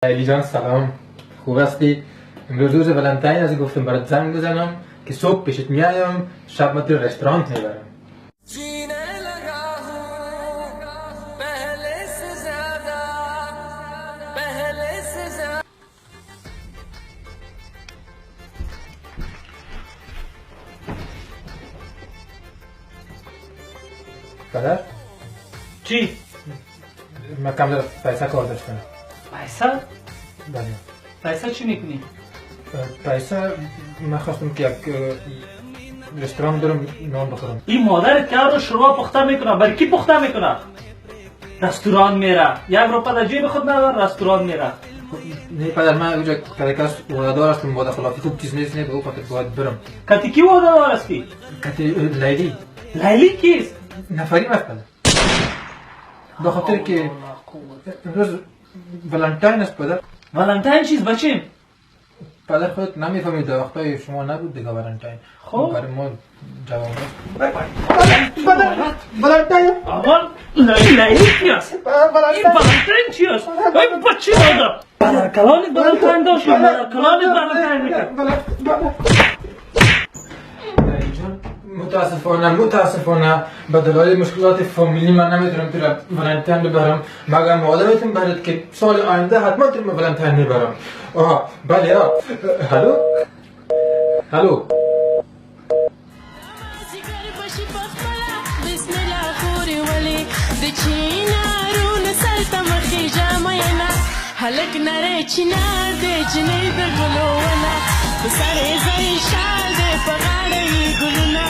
علی جان سلام، خوب هستی؟ امروز روز ولنتاین از گفتم برات زنگ بزنم که صبح پیشت میایم، شب ما تو رستوران میبرم. پدر؟ چی؟ من کم در پیسه کار داشتم. پیسه؟ بله. پیسه چی میکنی؟ پیسه من خواستم که یک رستوران برم نان بخورم. این مادرت که هر روز شوروا پخته میکنه، برای کی پخته میکنه؟ رستوران میره، 1 روپه در جیب خود نداره، رستوران میره. نه پدر، من اونجا کس وعده‌دار هستم، وعده خلافی خوب چیز نیست، نه به او خاطر باید برم. کتی کی وعده دار هستی؟ کتی لیلی. لیلی کیست؟ نفریم است پدر. به خاطر که امروز ولنتاین است پدر. ولنتاین چیز بچیم؟ پدر خودت نمیفهمید، در وقتای شما نبود دیگه ولنتاین. خب برای ما جوان است. پدر ولنتاین. اول لیلی کیست؟ این ولنتاین چیست؟ این بچی داده. پدر کلانت ولنتاین داشت یا پدر کلانت ولنتاین میکرد؟ متاسفانه به دلایل مشکلات فامیلی من نمیتونم تو ولنتاین ببرم، مگر معلومتون برات که سال آینده حتما تو ولنتاین میبرم. آها بله. هلو هلو. هلک نره چینار دی جنې د ګلو ونه په سر یې ځای شال دی په غاړه یې ګلونه